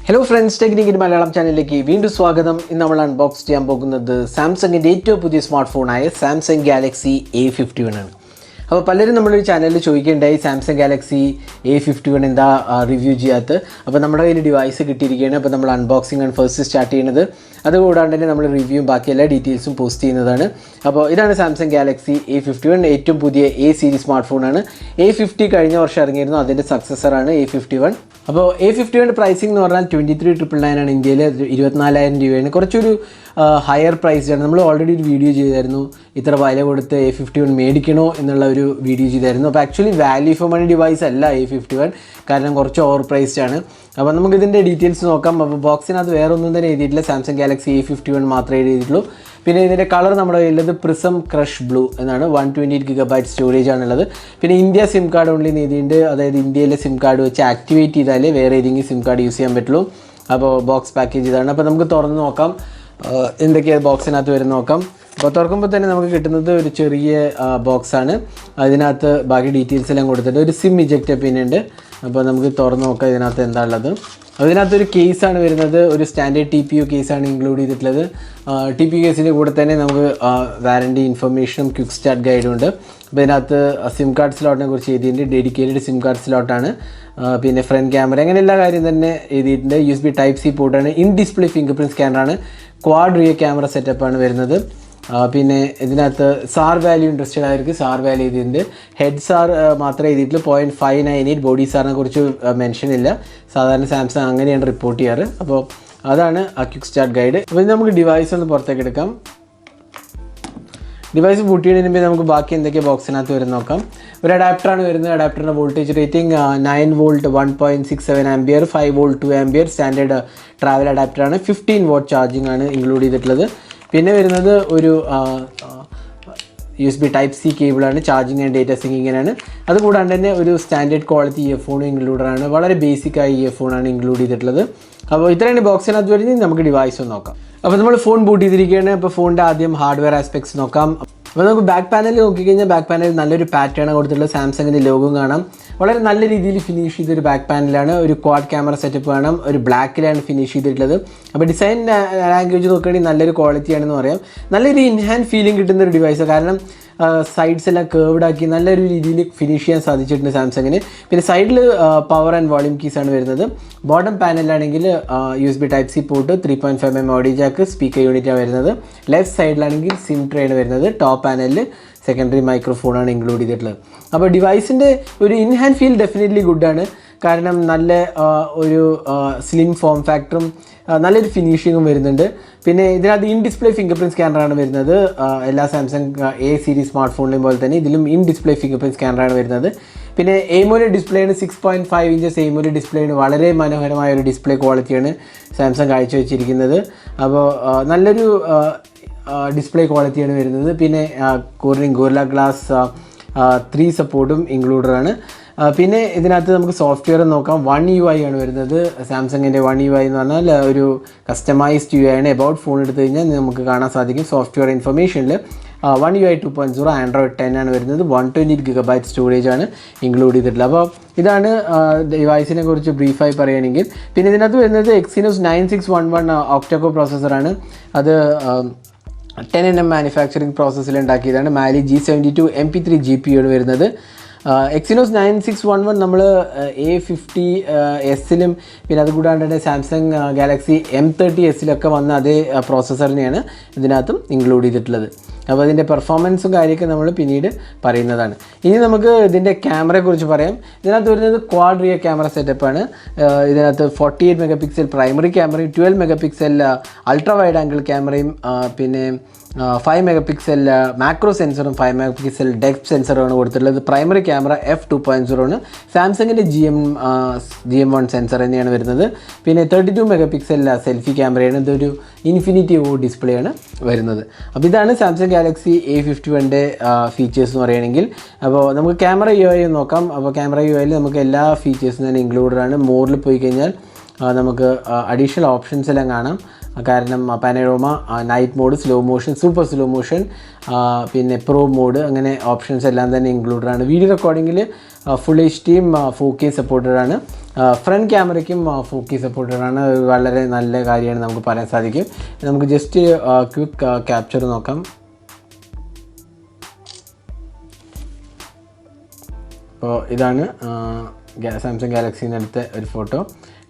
Hello friends, Technique in Malayalam channel ki Windu Swagadam in our unbox ചെയ്യാൻ പോകുന്നത് സാംസങ്ങിൻ്റെ ഏറ്റവും പുതിയ സ്മാർട്ട് ഫോണായ സാംസങ് ഗാലക്സി A51 ആണ്. അപ്പോൾ പലരും നമ്മുടെ ചാനലിൽ ചോദിക്കേണ്ടായി സാംസങ് ഗാലക്സി A51 എന്താ റിവ്യൂ ചെയ്യാത്ത. അപ്പോൾ നമ്മുടെ കയ്യിൽ ഡിവൈസ് കിട്ടിയിരിക്കുകയാണ്. അപ്പോൾ നമ്മൾ അൺബോക്സിംഗ് ആണ് ഫസ്റ്റ് സ്റ്റാർട്ട് ചെയ്യുന്നത്. അതുകൂടാണ്ട് തന്നെ നമ്മൾ റിവ്യൂവും ബാക്കി എല്ലാ ഡീറ്റെയിൽസും പോസ്റ്റ് ചെയ്യുന്നതാണ്. അപ്പോൾ ഇതാണ് സാംസങ് ഗാലക്സി A51, ഏറ്റവും പുതിയ A സീരീസ് സ്മാർട്ട് ഫോണാണ്. A50 കഴിഞ്ഞ വർഷം ഇറങ്ങിയിരുന്നു, അതിൻ്റെ സക്സസറാണ് A51. അപ്പോൾ A51 പ്രൈസിംഗ് എന്ന് പറഞ്ഞാൽ 23,999 ആണ്. ഇന്ത്യയിൽ 24,000 രൂപയാണ്. കുറച്ചൊരു ഹയർ പ്രൈസ്ഡാണ്. നമ്മൾ ഓൾറെഡി ഒരു വീഡിയോ ചെയ്തായിരുന്നു, ഇത്ര വില കൊടുത്ത് A51 മേടിക്കണോ എന്നുള്ള ഒരു വീഡിയോ ചെയ്തായിരുന്നു. അപ്പോൾ actually value for money device അല്ല A51, കാരണം കുറച്ച് ഓവർ പ്രൈസ്ഡ് ആണ്. അപ്പോൾ നമുക്കിതിൻ്റെ ഡീറ്റെയിൽസ് നോക്കാം. അപ്പോൾ ബോക്സിനകത്ത് വേറെ ഒന്നും തന്നെ എഴുതിയിട്ടില്ല, സാംസങ് ഗാലക്സി A51 മാത്രമേ എഴുതിയിട്ടുള്ളൂ. പിന്നെ ഇതിൻ്റെ കളർ നമ്മുടെ കയ്യിലുള്ളത് പ്രിസം ക്രഷ് ബ്ലൂ എന്നാണ്. 128 GB സ്റ്റോറേജ് ആണുള്ളത്. പിന്നെ ഇന്ത്യ സിം കാർഡ് ഓൺലി എഴുതിയിട്ടുണ്ട്, അതായത് ഇന്ത്യയിലെ സിം കാർഡ് വെച്ച് ആക്ടിവേറ്റ് ചെയ്താലേ വേറെ ഏതെങ്കിലും സിം കാർഡ് യൂസ് ചെയ്യാൻ പറ്റുള്ളൂ. അപ്പോൾ ബോക്സ് പാക്കേജ് ഇതാണ്. അപ്പോൾ നമുക്ക് തുറന്ന് നോക്കാം എന്തൊക്കെയാണ് ബോക്സിനകത്ത് വരുന്ന നോക്കാം. അപ്പോൾ തുറക്കുമ്പോൾ തന്നെ നമുക്ക് കിട്ടുന്നത് ഒരു ചെറിയ ബോക്സാണ്. അതിനകത്ത് ബാക്കി ഡീറ്റെയിൽസ് എല്ലാം കൊടുത്തിട്ട് ഒരു സിം ഇജക്റ്റ് പിന്നെ ഉണ്ട്. അപ്പോൾ നമുക്ക് തുറന്ന് നോക്കാം ഇതിനകത്ത് എന്താ ഉള്ളത്. അതിനകത്തൊരു കേസാണ് വരുന്നത്, ഒരു സ്റ്റാൻഡേർഡ് TPU കേസാണ് ഇൻക്ലൂഡ് ചെയ്തിട്ടുള്ളത്. TPU കേസിൻ്റെ കൂടെ തന്നെ നമുക്ക് വാറൻറ്റി ഇൻഫർമേഷനും ക്വിക്ക് സ്റ്റാർട്ട് ഗൈഡും ഉണ്ട്. അപ്പോൾ ഇതിനകത്ത് സിം കാർഡ് സ്ലോട്ടിനെ കുറിച്ച് എഴുതിയിട്ടുണ്ട്, ഡെഡിക്കേറ്റഡ് സിം കാർഡ് സ്ലോട്ടാണ്. പിന്നെ ഫ്രണ്ട് ക്യാമറ, അങ്ങനെ എല്ലാ കാര്യം തന്നെ എഴുതിയിട്ടുണ്ട്. USB Type-C പോർട്ടാണ്, in display fingerprint scanner, quad rear camera സെറ്റപ്പാണ് വരുന്നത്. പിന്നെ ഇതിനകത്ത് സാർ വാല്യൂ ഇൻട്രസ്റ്റഡ് ആയിരിക്കും, സാർ വാല്യൂ എഴുതിയിട്ടുണ്ട്. ഹെഡ് സാർ മാത്രമേ എഴുതിയിട്ടുള്ളൂ, 0.598. ബോഡി സാറിനെ കുറിച്ച് മെൻഷൻ ഇല്ല, സാധാരണ സാംസങ് അങ്ങനെയാണ് റിപ്പോർട്ട് ചെയ്യാറ്. അപ്പോൾ അതാണ് ആ ക്വിക്ക് സ്റ്റാർട്ട് ഗൈഡ്. അപ്പോൾ ഇത് നമുക്ക് ഡിവൈസ് ഒന്ന് പുറത്തേക്ക് എടുക്കാം. ഡിവൈസ് ബൂട്ട് ചെയ്യുന്നതിന് മുമ്പ് നമുക്ക് ബാക്കി എന്തൊക്കെ ബോക്സിനകത്ത് വരും നോക്കാം. ഒരു അഡാപ്റ്ററാണ് വരുന്നത്. അഡാപ്റ്ററിൻ്റെ voltage rating 9 volt 1.67 ampere, 5 volt 2 ampere. Standard travel അഡാപ്റ്ററാണ്. 15 വാട്ട് ചാർജിങ് ആണ് ഇൻക്ലൂഡ് ചെയ്തിട്ടുള്ളത്. പിന്നെ വരുന്നത് ഒരു USB Type-C കേബിളാണ്, ചാർജിങ് ആൻഡ് ഡേറ്റ സിങ്കിങ്ങിനാണ്. അതുകൂടാണ്ട് തന്നെ ഒരു സ്റ്റാൻഡേർഡ് ക്വാളിറ്റി ഇയർഫോൺ ഇൻക്ലൂഡറാണ്, വളരെ ബേസിക്കായ ഇയർഫോണാണ് ഇൻക്ലൂഡ് ചെയ്തിട്ടുള്ളത്. അപ്പോൾ ഇത്രയാണ് ബോക്സിനകത്ത് വരുന്നത്. നമുക്ക് ഡിവൈസ് ഒന്ന് നോക്കാം. അപ്പോൾ നമ്മൾ ഫോൺ ബൂട്ട് ചെയ്തിരിക്കുകയാണ്. അപ്പോൾ ഫോണിൻ്റെ ആദ്യം ഹാർഡ്വെയർ ആസ്പെക്ട്സ് നോക്കാം. അപ്പോൾ നമുക്ക് ബാക്ക് പാനലിൽ നോക്കിക്കഴിഞ്ഞാൽ ബാക്ക് പാനലിൽ നല്ലൊരു പാറ്റേൺ കൊടുത്തിട്ടുള്ളത്, സാംസങ്ങിൻ്റെ ലോഗോ കാണാം. വളരെ നല്ല രീതിയിൽ ഫിനിഷ് ചെയ്തൊരു ബാക്ക് പാനലാണ്. ഒരു ക്വാഡ് ക്യാമറ സെറ്റപ്പ് കാണാം, ഒരു ബ്ലാക്കിലാണ് ഫിനിഷ് ചെയ്തിട്ടുള്ളത്. അപ്പോൾ ഡിസൈൻ ലാംഗ്വേജ് നോക്കുകയാണെങ്കിൽ നല്ലൊരു ക്വാളിറ്റിയാണെന്ന് പറയാം. നല്ലൊരു ഇൻഹാൻഡ് ഫീലിംഗ് കിട്ടുന്ന ഒരു ഡിവൈസ്, കാരണം സൈഡ്സ് എല്ലാം കേർവ്ഡ് ആക്കി നല്ലൊരു രീതിയിൽ ഫിനിഷ് ചെയ്യാൻ സാധിച്ചിട്ടുണ്ട് സാംസങ്ങിന്. പിന്നെ സൈഡിൽ പവർ ആൻഡ് വോളിയം കീസാണ് വരുന്നത്. ബോട്ടം പാനലിലാണെങ്കിൽ USB Type-C port, 3.5mm audio jack, speaker യൂണിറ്റാണ് വരുന്നത്. ലെഫ്റ്റ് സൈഡിലാണെങ്കിൽ സിം ട്രേയാണ് വരുന്നത്. ടോപ്പ് പാനലിൽ സെക്കൻഡറി മൈക്രോഫോണാണ് ഇൻക്ലൂഡ് ചെയ്തിട്ടുള്ളത്. അപ്പോൾ ഡിവൈസിൻ്റെ ഒരു ഇൻഹാൻഡ് ഫീൽ ഡെഫിനറ്റ്ലി ഗുഡാണ്, കാരണം നല്ല ഒരു സ്ലിം ഫോം ഫാക്ടറും നല്ലൊരു ഫിനിഷിങ്ങും വരുന്നുണ്ട്. പിന്നെ ഇതിനകത്ത് ഇൻ ഡിസ്പ്ലേ ഫിംഗർ പ്രിൻറ്റ് സ്കാനറാണ് വരുന്നത്. എല്ലാ സാംസങ് A സീരീസ് സ്മാർട്ട് ഫോണിലെയും പോലെ തന്നെ ഇതിലും ഇൻ ഡിസ്പ്ലേ ഫിംഗർ പ്രിൻറ്റ് സ്കാനറാണ് വരുന്നത്. പിന്നെ AMOLED ഡിസ്പ്ലേയാണ്, 6.5 ഇഞ്ചസ് AMOLED ഡിസ്പ്ലേയാണ്. വളരെ മനോഹരമായ ഒരു ഡിസ്പ്ലേ ക്വാളിറ്റിയാണ് സാംസങ് കാഴ്ചവെച്ചിരിക്കുന്നത്. അപ്പോൾ നല്ലൊരു ഡിസ്പ്ലേ ക്വാളിറ്റിയാണ് വരുന്നത്. പിന്നെ ഗോറില്ല ഗ്ലാസ് 3 സപ്പോർട്ടും ഇൻക്ലൂഡറാണ്. പിന്നെ ഇതിനകത്ത് നമുക്ക് സോഫ്റ്റ്വെയർ നോക്കാം. 1UI ആണ് വരുന്നത്. സാംസങ്ങിൻ്റെ 1UI എന്ന് പറഞ്ഞാൽ ഒരു കസ്റ്റമൈസ്ഡ് UI ആണ്. എബൌട്ട് ഫോൺ എടുത്തു കഴിഞ്ഞാൽ നമുക്ക് കാണാൻ സാധിക്കും സോഫ്റ്റ്വെയർ ഇൻഫർമേഷനിൽ 1UI 2.0 Android 10 ആണ് വരുന്നത്. 128 GB സ്റ്റോറേജ് ആണ് ഇൻക്ലൂഡ് ചെയ്തിട്ടുള്ളത്. അപ്പോൾ ഇതാണ് ഡിവൈസിനെ കുറിച്ച് ബ്രീഫായി പറയുകയാണെങ്കിൽ. പിന്നെ ഇതിനകത്ത് വരുന്നത് Exynos 9611 ഒക്ടകോ പ്രോസസ്സറാണ്. അത് 10nm മാനുഫാക്ചറിങ് പ്രോസസ്സിൽ ഉണ്ടാക്കിയതാണ്. Mali G72 MP3 GPU ആണ് വരുന്നത്. Exynos 9611 നമ്മൾ A50s പിന്നെ അതുകൂടാണ്ട് തന്നെ സാംസങ് ഗാലക്സി M30s വന്ന അതേ പ്രോസസ്സറിനെയാണ് ഇതിനകത്തും ഇൻക്ലൂഡ് ചെയ്തിട്ടുള്ളത്. അപ്പോൾ അതിൻ്റെ പെർഫോമൻസും കാര്യമൊക്കെ നമ്മൾ പിന്നീട് പറയുന്നതാണ്. ഇനി നമുക്ക് ഇതിൻ്റെ ക്യാമറയെക്കുറിച്ച് പറയാം. ഇതിനകത്ത് വരുന്നത് ക്വാഡ് റിയർ ക്യാമറ സെറ്റപ്പാണ്. ഇതിനകത്ത് 48 MP പ്രൈമറി ക്യാമറയും 12 MP അൾട്രാ വൈഡ് ആംഗിൾ ക്യാമറയും പിന്നെ 5 MP മാക്രോ സെൻസറും 5 MP ഡെപ്ത് സെൻസറുമാണ് കൊടുത്തിട്ടുള്ളത്. പ്രൈമറി ക്യാമറ f2.0 ആണ്. സാംസങ്ങിൻ്റെ GM1 സെൻസർ തന്നെയാണ് വരുന്നത്. പിന്നെ 32 MP സെൽഫി ക്യാമറയാണ്. ഇതൊരു ഇൻഫിനിറ്റി ഓ ഡിസ്പ്ലേ ആണ് വരുന്നത്. അപ്പോൾ ഇതാണ് സാംസങ് ഗാലക്സി A51ൻ്റെ ഫീച്ചേഴ്സ് എന്ന് പറയുകയാണെങ്കിൽ. അപ്പോൾ നമുക്ക് ക്യാമറ UI നോക്കാം. അപ്പോൾ ക്യാമറ UIയിൽ നമുക്ക് എല്ലാ ഫീച്ചേഴ്സും തന്നെ ഇൻക്ലൂഡഡ് ആണ്. മോറിൽ പോയി കഴിഞ്ഞാൽ നമുക്ക് അഡീഷണൽ ഓപ്ഷൻസ് എല്ലാം കാണാം. കാരണം panorama, night mode, slow motion, super slow motion, പിന്നെ പ്രോ മോഡ്, അങ്ങനെ ഓപ്ഷൻസ് എല്ലാം തന്നെ ഇൻക്ലൂഡഡ് ആണ്. വീഡിയോ റെക്കോർഡിങ്ങിൽ ഫുൾ HDയും 4K സപ്പോർട്ടഡ് ആണ്. ഫ്രണ്ട് ക്യാമറയ്ക്കും 4K സപ്പോർട്ടഡ് ആണ്. വളരെ നല്ല കാര്യമാണ് നമുക്ക് പറയാൻ സാധിക്കും. നമുക്ക് ജസ്റ്റ് ക്വിക്ക് ക്യാപ്ചർ നോക്കാം. അപ്പോൾ ഇതാണ് സാംസങ് ഗാലക്സിന്ന് എടുത്ത ഒരു ഫോട്ടോ.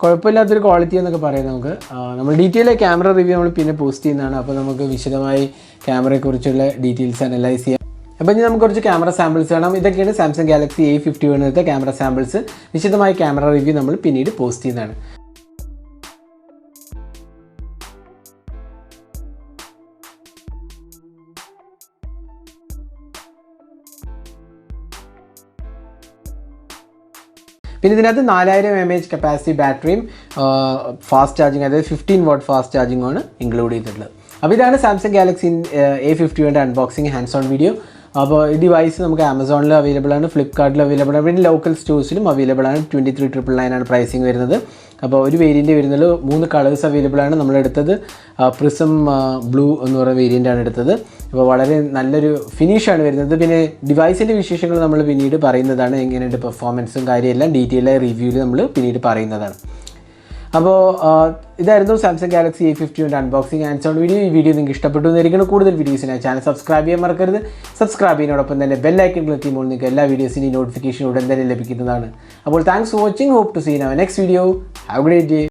കുഴപ്പമില്ലാത്തൊരു ക്വാളിറ്റി എന്നൊക്കെ പറയാം. നമുക്ക് നമ്മൾ ഡീറ്റെയിൽ ക്യാമറ റിവ്യൂ നമ്മൾ പിന്നെ പോസ്റ്റ് ചെയ്യുന്നതാണ്. അപ്പോൾ നമുക്ക് വിശദമായി ക്യാമറയെക്കുറിച്ചുള്ള ഡീറ്റെയിൽസ് അനലൈസ് ചെയ്യാം. അപ്പോൾ ഇനി നമുക്ക് കുറച്ച് ക്യാമറ സാമ്പിൾസ് കാണാം. ഇതൊക്കെയാണ് സാംസങ് ഗാലക്സി A51 എടുത്ത ക്യാമറ സാമ്പിൾസ്. വിശദമായ ക്യാമറ റിവ്യൂ നമ്മൾ പിന്നീട് പോസ്റ്റ് ചെയ്യുന്നതാണ്. പിന്നെ ഇതിനകത്ത് 4000 mAh കപ്പാസിറ്റി ബാറ്ററിയും ഫാസ്റ്റ് ചാർജിങ്, അതായത് 15 വാട്ട് ഫാസ്റ്റ് ചാർജിങ്ങാണ് ഇൻക്ലൂഡ് ചെയ്തിട്ടുള്ളത്. അപ്പോൾ ഇതാണ് Samsung Galaxy A51 unboxing hands on video. അപ്പോൾ ഈ ഡിവൈസ് നമുക്ക് ആമസോണിൽ അവൈലബിൾ ആണ്, ഫ്ലിപ്കാർട്ടിൽ അവൈലബിൾ ആണ്, പിന്നെ ലോക്കൽ സ്റ്റോഴ്സിലും അവൈലബിൾ ആണ്. 23,999 ആണ് പ്രൈസിങ് വരുന്നത്. അപ്പോൾ ഒരു വേരിയൻറ്റ് വരുന്നത് 3 കളേഴ്സ് അവൈലബിൾ ആണ്. നമ്മളെടുത്തത് പ്രിസം ബ്ലൂ എന്ന് പറയുന്ന വേരിയൻ്റാണ് എടുത്തത്. അപ്പോൾ വളരെ നല്ലൊരു ഫിനിഷാണ് വരുന്നത്. പിന്നെ ഡിവൈസിൻ്റെ വിശേഷങ്ങൾ നമ്മൾ പിന്നീട് പറയുന്നതാണ്. എങ്ങനെയുണ്ട് പെർഫോമൻസും കാര്യമെല്ലാം ഡീറ്റെയിലായ റിവ്യൂവിൽ നമ്മൾ പിന്നീട് പറയുന്നതാണ്. അപ്പോൾ ഇതായിരുന്നു Samsung Galaxy A51 unboxing hands on video. ഈ വീഡിയോ നിങ്ങൾക്ക് ഇഷ്ടപ്പെട്ടു എന്നിരിക്കണം. കൂടുതൽ വീഡിയോസിനായി ചാനൽ സബ്സ്ക്രൈബ് ചെയ്യാൻ മറക്കരുത്. സബ്സ്ക്രൈബ് ചെയ്യുന്നതോടൊപ്പം തന്നെ ബെല്ലൈക്കൺ ക്ലിക്ക് ചെയ്യുമ്പോൾ നിങ്ങൾക്ക് എല്ലാ വീഡിയോസിൻ്റെയും നോട്ടിഫിക്കേഷൻ ഉടൻ തന്നെ ലഭിക്കുന്നതാണ്. അപ്പോൾ thanks for watching. Hope to see in our next video. Have a great day.